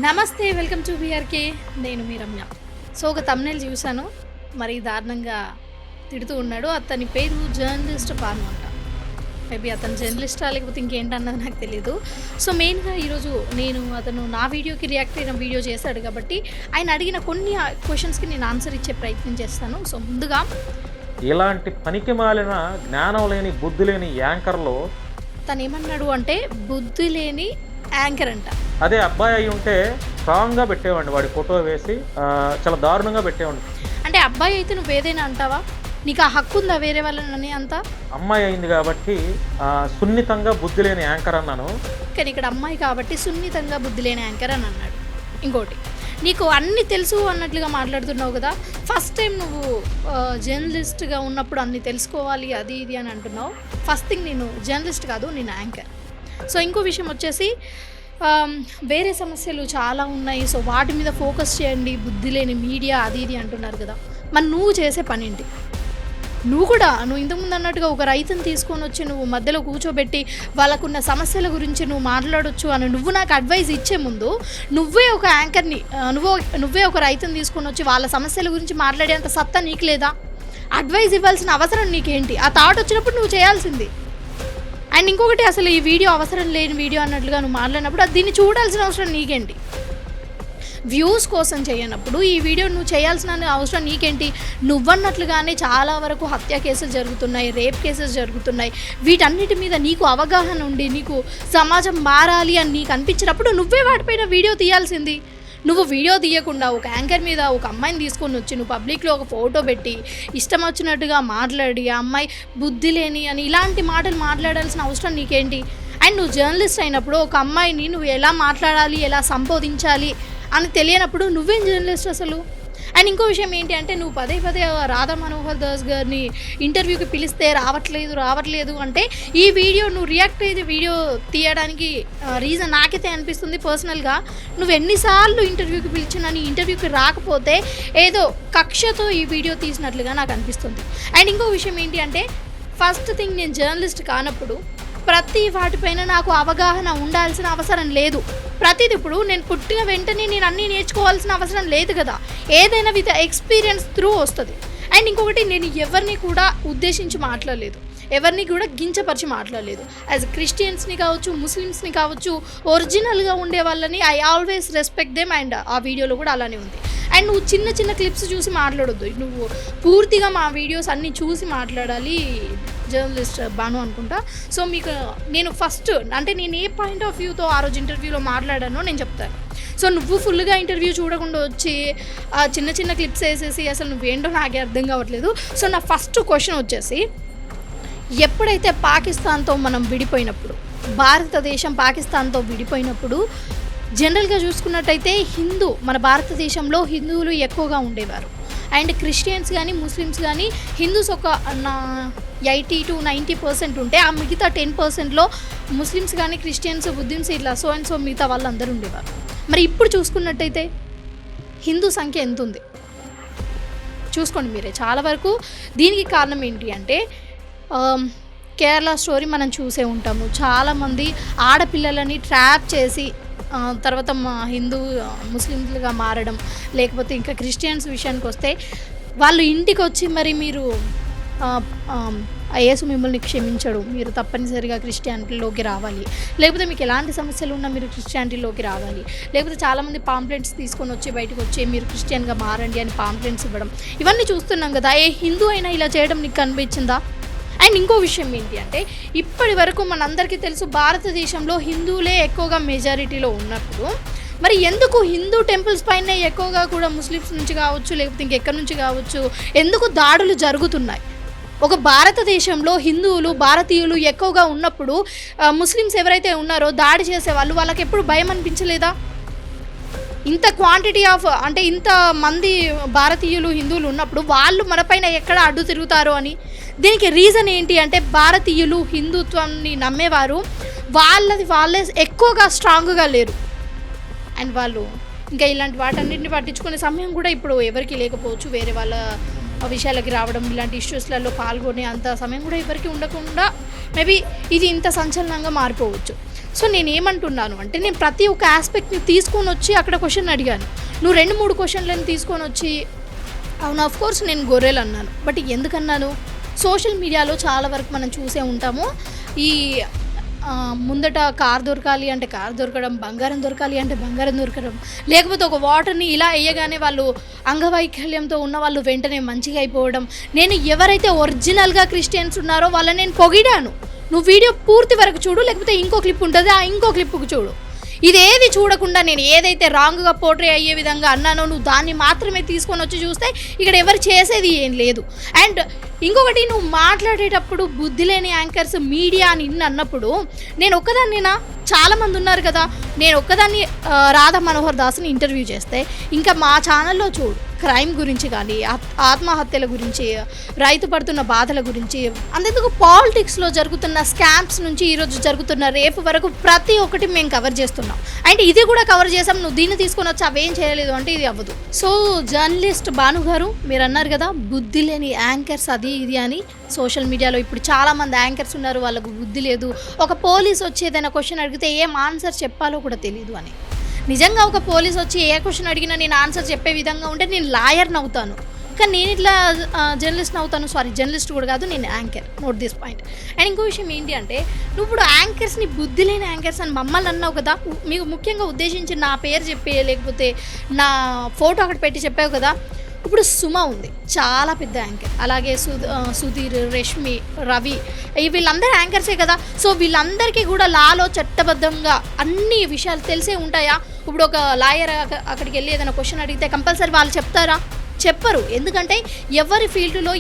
నమస్తే, welcome to BRK. నేను మీ Ramya. So ఒక తమ్నెల్ చూశాను, మరి దారుణంగా తిడుతూ ఉన్నాడు. అతని పేరు జర్నలిస్ట్ పాను అంట. మేబీ అతను జర్నలిస్టా లేకపోతే ఇంకేంటన్నది నాకు తెలియదు. సో మెయిన్గా ఈరోజు అతను నా వీడియోకి రియాక్ట్ అయిన వీడియో చేశాడు కాబట్టి ఆయన అడిగిన కొన్ని క్వశ్చన్స్కి నేను ఆన్సర్ ఇచ్చే ప్రయత్నం చేస్తాను. సో ముందుగా ఇలాంటి పనికి మాలిన జ్ఞానం లేని బుద్ధి లేని యాంకర్లో తను ఏమన్నాడు అంటే బుద్ధి లేని యాంకర్ అంట. అదే అబ్బాయి అయి ఉంటే స్ట్రాంగ్గా పెట్టేవాడిని, వాడి ఫోటో వేసి చాలా దారుణంగా పెట్టేవాడిని. అంటే అబ్బాయి అయితే నువ్వు ఏదైనా అంటావా? నీకు ఆ హక్కు ఉందా వేరే వాళ్ళని అంతా? అమ్మాయి అయింది కాబట్టి సున్నితంగా బుద్ధి లేని యాంకర్ అన్నాను. కానీ ఇక్కడ అమ్మాయి కాబట్టి సున్నితంగా బుద్ధి లేని యాంకర్ అని అన్నాడు. ఇంకోటి, నీకు అన్నీ తెలుసు అన్నట్లుగా మాట్లాడుతున్నావు కదా. ఫస్ట్ టైం నువ్వు జర్నలిస్ట్గా ఉన్నప్పుడు అన్నీ తెలుసుకోవాలి అది ఇది అని అంటున్నావు. ఫస్ట్ థింగ్, నేను జర్నలిస్ట్ కాదు, నేను యాంకర్. సో ఇంకో విషయం వచ్చేసి వేరే సమస్యలు చాలా ఉన్నాయి, సో వాటి మీద ఫోకస్ చేయండి, బుద్ధి లేని మీడియా అది ఇది అంటున్నారు కదా. మరి నువ్వు చేసే పని ఏంటి? నువ్వు ఇంతకుముందు అన్నట్టుగా ఒక రైతుని తీసుకొని వచ్చి నువ్వు మధ్యలో కూర్చోబెట్టి వాళ్ళకున్న సమస్యల గురించి నువ్వు మాట్లాడొచ్చు అని నువ్వు నాకు అడ్వైజ్ ఇచ్చే ముందు నువ్వే ఒక యాంకర్ని, నువ్వే ఒక రైతుని తీసుకొని వచ్చి వాళ్ళ సమస్యల గురించి మాట్లాడేంత సత్తా నీకు లేదా? అడ్వైజ్ ఇవ్వాల్సిన అవసరం నీకేంటి? ఆ థాట్ వచ్చినప్పుడు నువ్వు చేయాల్సింది. అండ్ ఇంకొకటి, అసలు ఈ వీడియో అవసరం లేని వీడియో అన్నట్లుగా నువ్వు మాట్లాడినప్పుడు దీన్ని చూడాల్సిన అవసరం నీకేంటి? వ్యూస్ కోసం చేయనప్పుడు ఈ వీడియో నువ్వు చేయాల్సిన అవసరం నీకేంటి? నువ్వన్నట్లుగానే చాలా వరకు హత్య కేసులు జరుగుతున్నాయి, రేప్ కేసెస్ జరుగుతున్నాయి. వీటన్నిటి మీద నీకు అవగాహన ఉండి నీకు సమాజం మారాలి అని నీకు అనిపించినప్పుడు నువ్వే వాటిపైన వీడియో తీయాల్సింది. నువ్వు వీడియో తీయకుండా ఒక యాంకర్ మీద ఒక అమ్మాయిని తీసుకొని వచ్చి నువ్వు పబ్లిక్లో ఒక ఫోటో పెట్టి ఇష్టం వచ్చినట్టుగా మాట్లాడి ఆ అమ్మాయి బుద్ధి లేని అని ఇలాంటి మాటలు మాట్లాడాల్సిన అవసరం నీకేంటి? అండ్ నువ్వు జర్నలిస్ట్ అయినప్పుడు ఒక అమ్మాయిని నువ్వు ఎలా మాట్లాడాలి, ఎలా సంబోధించాలి అని తెలియనప్పుడు నువ్వేం జర్నలిస్ట్ అసలు? అండ్ ఇంకో విషయం ఏంటి అంటే, నువ్వు పదే రాధా మనోహర్ దాస్ గారిని ఇంటర్వ్యూకి పిలిస్తే రావట్లేదు అంటే ఈ వీడియో నువ్వు రియాక్ట్ అయితే వీడియో తీయడానికి రీజన్ నాకైతే అనిపిస్తుంది పర్సనల్గా. నువ్వు ఎన్నిసార్లు ఇంటర్వ్యూకి పిలిచినా నీ ఇంటర్వ్యూకి రాకపోతే ఏదో కక్షతో ఈ వీడియో తీసినట్లుగా నాకు అనిపిస్తుంది. అండ్ ఇంకో విషయం ఏంటి అంటే, ఫస్ట్ థింగ్, నేను జర్నలిస్ట్ కానప్పుడు ప్రతి వాటిపైన నాకు అవగాహన ఉండాల్సిన అవసరం లేదు. ప్రతిది ఇప్పుడు నేను పుట్టిన వెంటనే నేను అన్నీ నేర్చుకోవాల్సిన అవసరం లేదు కదా. ఏదైనా విత్ ఎక్స్పీరియన్స్ త్రూ వస్తుంది. అండ్ ఇంకొకటి, నేను ఎవరిని కూడా ఉద్దేశించి మాట్లాడలేదు, ఎవరిని కూడా గించపరిచి మాట్లాడలేదు. యాజ్ క్రిస్టియన్స్ని కావచ్చు, ముస్లిమ్స్ని కావచ్చు, ఒరిజినల్గా ఉండే వాళ్ళని I always respect them. And ఆ వీడియోలో కూడా అలానే ఉంది. అండ్ నువ్వు చిన్న క్లిప్స్ చూసి మాట్లాడొద్దు, నువ్వు పూర్తిగా మా వీడియోస్ అన్నీ చూసి మాట్లాడాలి. జర్నలిస్ట్ బాను అనుకుంటా. సో మీకు నేను ఫస్ట్ అంటే నేను ఏ పాయింట్ ఆఫ్ వ్యూతో ఆ రోజు ఇంటర్వ్యూలో మాట్లాడానో నేను చెప్తాను. సో నువ్వు ఫుల్గా ఇంటర్వ్యూ చూడకుండా వచ్చి చిన్న క్లిప్స్ వేసేసి అసలు నువ్వేంటో నాకే అర్థం కావట్లేదు. సో నా ఫస్ట్ క్వశ్చన్ వచ్చేసి, ఎప్పుడైతే పాకిస్తాన్తో మనం విడిపోయినప్పుడు, భారతదేశం పాకిస్తాన్తో విడిపోయినప్పుడు జనరల్గా చూసుకున్నట్టయితే మన భారతదేశంలో హిందువులు ఎక్కువగా ఉండేవారు. అండ్ క్రిస్టియన్స్ కానీ ముస్లిమ్స్ కానీ హిందూస్ ఒక 80 to 90% ఉంటే ఆ మిగతా 10%లో ముస్లిమ్స్ కానీ క్రిస్టియన్స్, బుద్ధిమ్స్ ఇట్లా సో అండ్ సో మిగతా వాళ్ళందరూ ఉండేవారు. మరి ఇప్పుడు చూసుకున్నట్టయితే హిందూ సంఖ్య ఎంత ఉంది చూసుకోండి మీరే. చాలా వరకు దీనికి కారణం ఏంటి అంటే, కేరళ స్టోరీ మనం చూసే ఉంటాము. చాలామంది ఆడపిల్లలని ట్రాప్ చేసి తర్వాత ముస్లింలుగా మారడం, లేకపోతే ఇంకా క్రిస్టియన్స్ విషయానికి వస్తే వాళ్ళు ఇంటికి వచ్చి మరి మీరు యేసు మిమ్మల్ని క్షమించడు, మీరు తప్పనిసరిగా క్రిస్టియానిటీలోకి రావాలి, లేకపోతే మీకు ఎలాంటి సమస్యలు ఉన్నా మీరు క్రిస్టియానిటీలోకి రావాలి, లేకపోతే చాలామంది పాంప్లెంట్స్ తీసుకొని వచ్చి బయటకు వచ్చి మీరు క్రిస్టియన్గా మారండి అని పాంప్లెంట్స్ ఇవ్వడం, ఇవన్నీ చూస్తున్నాం కదా. ఏ హిందూ అయినా ఇలా చేయడం నీకు కనిపించిందా? అండ్ ఇంకో విషయం ఏంటి అంటే, ఇప్పటి వరకు మనందరికీ తెలుసు భారతదేశంలో హిందువులే ఎక్కువగా మెజారిటీలో ఉన్నప్పుడు మరి ఎందుకు హిందూ టెంపుల్స్ పైన ఎక్కువగా కూడా ముస్లిమ్స్ నుంచి కావచ్చు, లేకపోతే ఇంకెక్కడి నుంచి కావచ్చు ఎందుకు దాడులు జరుగుతున్నాయి? ఒక భారతదేశంలో హిందువులు, భారతీయులు ఎక్కువగా ఉన్నప్పుడు ముస్లిమ్స్ ఎవరైతే ఉన్నారో దాడి చేసేవాళ్ళు, వాళ్ళకి ఎప్పుడు భయం అనిపించలేదా? ఇంత క్వాంటిటీ ఆఫ్ అంటే ఇంత మంది భారతీయులు, హిందువులు ఉన్నప్పుడు వాళ్ళు మనపైన ఎక్కడ అడ్డు తిరుగుతారో అని. దీనికి రీజన్ ఏంటి అంటే, భారతీయులు హిందుత్వాన్ని నమ్మేవారు వాళ్ళే ఎక్కువగా స్ట్రాంగ్గా లేరు. అండ్ వాళ్ళు ఇంకా ఇలాంటి వాటన్నింటిని పట్టించుకునే సమయం కూడా ఇప్పుడు ఎవరికి లేకపోవచ్చు. వేరే వాళ్ళ విషయాలకి రావడం, ఇలాంటి ఇష్యూస్లలో పాల్గొనే అంత సమయం కూడా ఎవరికి ఉండకుండా మేబీ ఇది ఇంత సంచలనంగా మారిపోవచ్చు. సో నేనేమంటున్నాను అంటే నేను ప్రతి ఒక్క ఆస్పెక్ట్ని తీసుకొని వచ్చి అక్కడ క్వశ్చన్ అడిగాను. నువ్వు 2-3 క్వశ్చన్లను తీసుకొని వచ్చి అవును ఆఫ్ కోర్స్ నేను గొర్రెలు అన్నాను. బట్ ఎందుకన్నాను, సోషల్ మీడియాలో చాలా వరకు మనం చూసే ఉంటాము. ఈ ముందట కార్ దొరకాలి అంటే కార్ దొరకడం, బంగారం దొరకాలి అంటే బంగారం దొరకడం, లేకపోతే ఒక వాటర్ని ఇలా వేయగానే వాళ్ళు అంగవైకల్యంతో ఉన్న వాళ్ళు వెంటనే మంచిగా అయిపోవడం. నేను ఎవరైతే ఒరిజినల్గా క్రిస్టియన్స్ ఉన్నారో వాళ్ళని నేను పొగిడాను. నువ్వు వీడియో పూర్తి వరకు చూడు, లేకపోతే ఇంకో క్లిప్ ఉంటుంది, ఆ ఇంకో క్లిప్కి చూడు. ఇదేది చూడకుండా నేను ఏదైతే రాంగ్గా పోర్ట్రే అయ్యే విధంగా అన్నానో నువ్వు దాన్ని మాత్రమే తీసుకొని వచ్చి చూస్తే ఇక్కడ ఎవరు చేసేది ఏం లేదు. అండ్ ఇంకొకటి, నువ్వు మాట్లాడేటప్పుడు బుద్ధి లేని యాంకర్స్ మీడియా అని అన్నప్పుడు నేను ఒక్కదాన్నేనా, చాలామంది ఉన్నారు కదా. నేను ఒక్కదాన్ని రాధా మనోహర్ దాస్ని ఇంటర్వ్యూ చేస్తే ఇంకా మా ఛానల్లో చూడు క్రైమ్ గురించి కానీ, ఆత్మహత్యల గురించి, రైతు పడుతున్న బాధల గురించి, అంతెందుకు పాలిటిక్స్లో జరుగుతున్న స్కామ్స్ నుంచి ఈరోజు జరుగుతున్న రేపు వరకు ప్రతి ఒక్కటి మేము కవర్ చేస్తున్నాం. అండ్ ఇది కూడా కవర్ చేసాం, నువ్వు దీన్ని తీసుకొని వచ్చి అవేం చేయలేదు అంటే ఇది అవ్వదు. సో జర్నలిస్ట్ భాను గారు, మీరు అన్నారు కదా బుద్ధి లేని యాంకర్స్ అది ఇది అని. సోషల్ మీడియాలో ఇప్పుడు చాలామంది యాంకర్స్ ఉన్నారు, వాళ్ళకు బుద్ధి లేదు. ఒక పోలీస్ వచ్చి ఏదైనా క్వశ్చన్ అడిగితే ఏం ఆన్సర్ చెప్పాలో కూడా తెలియదు అని. నిజంగా ఒక పోలీస్ వచ్చి ఏ క్వశ్చన్ అడిగినా నేను ఆన్సర్ చెప్పే విధంగా ఉంటే నేను లాయర్ని అవుతాను, కానీ నేను ఇట్లా జర్నలిస్ట్ని అవుతాను. సారీ, జర్నలిస్ట్ కూడా కాదు, నేను anchor. Note this point. And ఇంకో విషయం ఏంటి అంటే, నువ్వు ఇప్పుడు యాంకర్స్ని బుద్ధి లేని యాంకర్స్ అని మమ్మల్ని అన్నావు కదా, మీకు ముఖ్యంగా ఉద్దేశించి నా పేరు చెప్పి లేకపోతే నా ఫోటో అక్కడ పెట్టి చెప్పావు కదా. ఇప్పుడు సుమ ఉంది, చాలా పెద్ద యాంకర్. అలాగే సుధీర్, రష్మి, రవి, వీళ్ళందరూ యాంకర్సే కదా. సో వీళ్ళందరికీ కూడా లాలో చట్టబద్ధంగా అన్ని విషయాలు తెలిసే ఉంటాయా? ఇప్పుడు ఒక లాయర్ అక్కడికి వెళ్ళి ఏదైనా క్వశ్చన్ అడిగితే కంపల్సరీ వాళ్ళు చెప్తారా? చెప్పరు. ఎందుకంటే ఎవరి ఫీల్డ్లో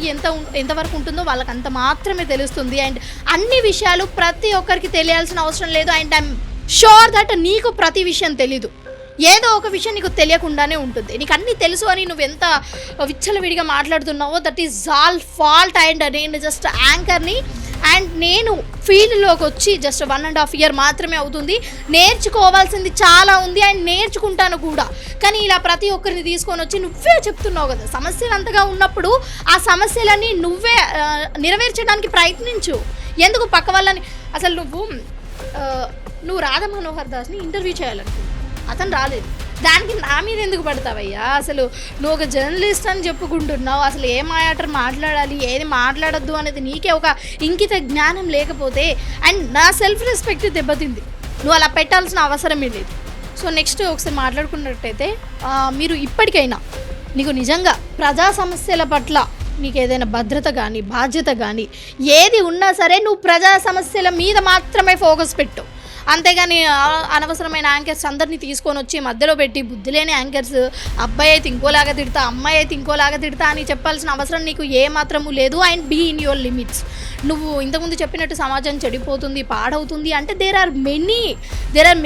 ఎంతవరకు ఉంటుందో వాళ్ళకి అంత మాత్రమే తెలుస్తుంది. అండ్ అన్ని విషయాలు ప్రతి ఒక్కరికి తెలియాల్సిన అవసరం లేదు. అండ్ ఐఎమ్ షూర్ దట్ నీకు ప్రతి విషయం తెలీదు, ఏదో ఒక విషయం నీకు తెలియకుండానే ఉంటుంది. నీకు అన్నీ తెలుసు అని నువ్వు ఎంత విచ్చలవిడిగా మాట్లాడుతున్నావో that is all fault. And నేను జస్ట్ యాంకర్ని, అండ్ నేను ఫీల్డ్లోకి వచ్చి జస్ట్ 1.5 year మాత్రమే అవుతుంది. నేర్చుకోవాల్సింది చాలా ఉంది అండ్ నేర్చుకుంటాను కూడా. కానీ ఇలా ప్రతి ఒక్కరిని తీసుకొని వచ్చి నువ్వే చెప్తున్నావు కదా, సమస్యలు అంతగా ఉన్నప్పుడు ఆ సమస్యలన్నీ నువ్వే నెరవేర్చడానికి ప్రయత్నించు. ఎందుకు పక్క వాళ్ళని? అసలు నువ్వు రాధా మనోహర్ దాస్ని ఇంటర్వ్యూ చేయాలనుకో, అతను రాలేదు, దానికి నా మీద ఎందుకు పడతావయ్యా? అసలు నువ్వు ఒక జర్నలిస్ట్ అని చెప్పుకుంటున్నావు, అసలు ఏ మ్యాటర్ మాట్లాడాలి ఏది మాట్లాడద్దు అనేది నీకే ఒక ఇంకిత జ్ఞానం లేకపోతే, అండ్ నా సెల్ఫ్ రెస్పెక్ట్ దెబ్బతింది. నువ్వు అలా పెట్టాల్సిన అవసరమే లేదు. సో నెక్స్ట్ ఒకసారి మాట్లాడుకున్నట్టయితే, మీరు ఇప్పటికైనా నీకు నిజంగా ప్రజా సమస్యల పట్ల నీకు ఏదైనా భద్రత కానీ బాధ్యత కానీ ఏది ఉన్నా సరే నువ్వు ప్రజా సమస్యల మీద మాత్రమే ఫోకస్ పెట్టు. అంతేగాని అనవసరమైన యాంకర్స్ అందరినీ తీసుకొని వచ్చి మధ్యలో పెట్టి బుద్ధి లేని యాంకర్స్, అబ్బాయి అయితే ఇంకోలాగా తిడతా, అమ్మాయి అయితే ఇంకోలాగా తిడతా అని చెప్పాల్సిన అవసరం నీకు ఏ మాత్రము లేదు. And be in your limits. నువ్వు ఇంతకుముందు చెప్పినట్టు సమాజం చెడిపోతుంది, పాడవుతుంది అంటే దేర్ ఆర్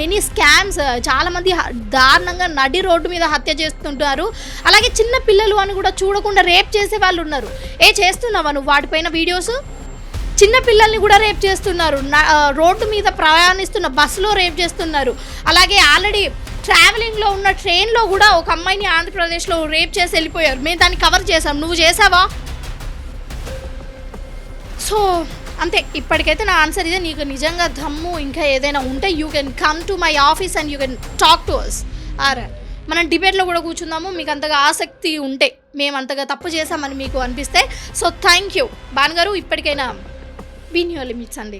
మెనీ స్కామ్స్. చాలామంది దారుణంగా నడి రోడ్డు మీద హత్య చేస్తుంటారు. అలాగే చిన్న పిల్లలు అని కూడా చూడకుండా రేప్ చేసే వాళ్ళు ఉన్నారు. చేస్తున్నావా నువ్వు వాటిపైన వీడియోస్? చిన్న పిల్లల్ని కూడా రేప్ చేస్తున్నారు, రోడ్డు మీద ప్రయాణిస్తున్న బస్సులో రేప్ చేస్తున్నారు. అలాగే ఆల్రెడీ ట్రావెలింగ్లో ఉన్న ట్రైన్లో కూడా ఒక అమ్మాయిని ఆంధ్రప్రదేశ్లో రేప్ చేసి వెళ్ళిపోయారు. మేము దాన్ని కవర్ చేసాం, నువ్వు చేసావా? సో అంతే, ఇప్పటికైతే నా ఆన్సర్ ఇదే. నీకు నిజంగా దమ్ము ఇంకా ఏదైనా ఉంటే you can come to my office and you can talk to us. మనం డిబేట్లో కూడా కూర్చుందాము, మీకు అంతగా ఆసక్తి ఉంటే, మేము అంతగా తప్పు చేసామని మీకు అనిపిస్తే. సో థ్యాంక్ యూ భాను గారు, ఇప్పటికైనా బీ ఇన్ యువర్ లిమిట్స్ అండి.